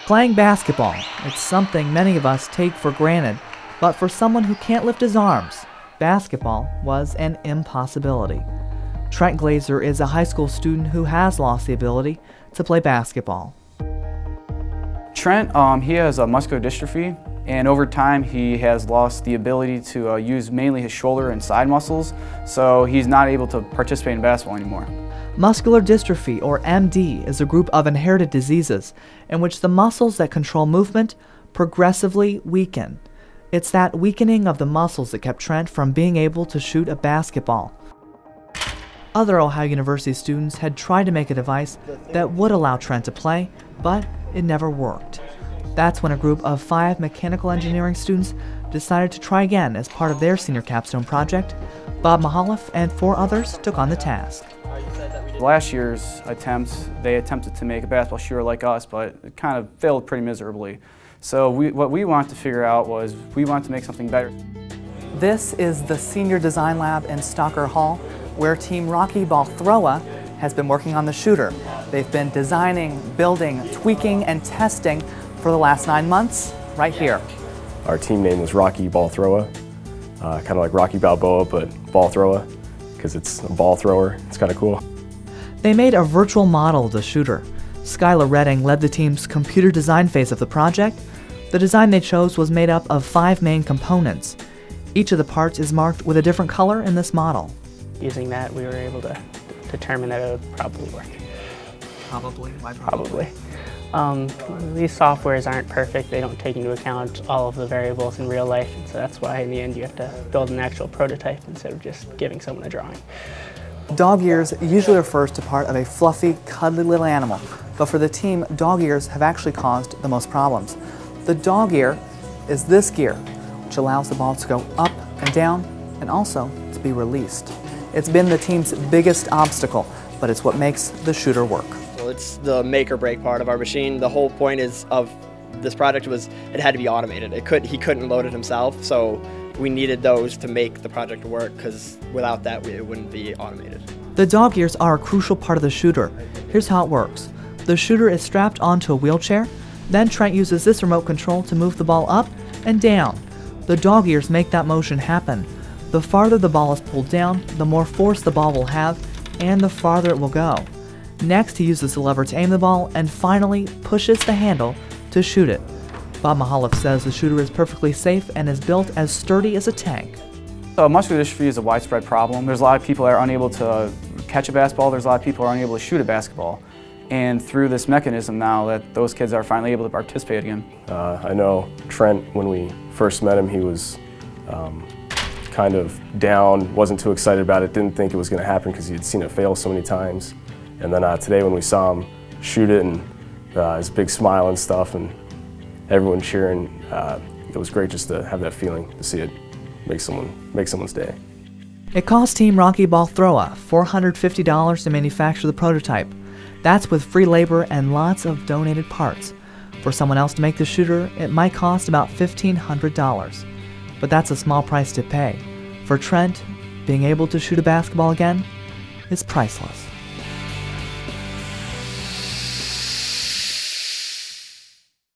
Playing basketball, it's something many of us take for granted, but for someone who can't lift his arms, basketball was an impossibility. Trent Glazer is a high school student who has lost the ability to play basketball. Trent, he has a muscular dystrophy, and over time he has lost the ability to use mainly his shoulder and side muscles, so he's not able to participate in basketball anymore. Muscular dystrophy, or MD, is a group of inherited diseases in which the muscles that control movement progressively weaken. It's that weakening of the muscles that kept Trent from being able to shoot a basketball. Other Ohio University students had tried to make a device that would allow Trent to play, but it never worked. That's when a group of 5 mechanical engineering students decided to try again as part of their senior capstone project. Bob Mahaloff and 4 others took on the task. Last year's attempts, they attempted to make a basketball shooter like us, but it kind of failed pretty miserably. So what we wanted to figure out was we wanted to make something better. This is the Senior Design Lab in Stocker Hall, where Team Rocky Ball-throa has been working on the shooter. They've been designing, building, tweaking, and testing for the last 9 months right here. Our team name was Rocky Ball-throa, kind of like Rocky Balboa, but ball-throa, because it's a ball thrower. It's kind of cool. They made a virtual model of the shooter. Skylar Redding led the team's computer design phase of the project. The design they chose was made up of 5 main components. Each of the parts is marked with a different color in this model. Using that, we were able to determine that it would probably work. Probably? Why probably? These softwares aren't perfect. They don't take into account all of the variables in real life, and so that's why in the end you have to build an actual prototype instead of just giving someone a drawing. Dog ears usually refers to part of a fluffy, cuddly little animal, but for the team, dog ears have actually caused the most problems. The dog ear is this gear, which allows the ball to go up and down, and also to be released. It's been the team's biggest obstacle, but it's what makes the shooter work. Well, it's the make or break part of our machine. The whole point of this project was it had to be automated. He couldn't load it himself, so we needed those to make the project work, because without that it wouldn't be automated. The dog ears are a crucial part of the shooter. Here's how it works. The shooter is strapped onto a wheelchair, then Trent uses this remote control to move the ball up and down. The dog ears make that motion happen. The farther the ball is pulled down, the more force the ball will have, and the farther it will go. Next, he uses the lever to aim the ball, and finally pushes the handle to shoot it. Bob Mahaloff says the shooter is perfectly safe and is built as sturdy as a tank. Muscular dystrophy is a widespread problem. There's a lot of people that are unable to catch a basketball. There's a lot of people who are unable to shoot a basketball. And through this mechanism now that those kids are finally able to participate again. I know Trent, when we first met him, he was kind of down, wasn't too excited about it, didn't think it was going to happen because he had seen it fail so many times. And then today when we saw him shoot it, and his big smile and stuff, and everyone cheering, it was great just to have that feeling, to see it make someone's day. It cost Team Rocky Ball-throa $450 to manufacture the prototype. That's with free labor and lots of donated parts. For someone else to make the shooter, it might cost about $1,500. But that's a small price to pay. For Trent, being able to shoot a basketball again is priceless.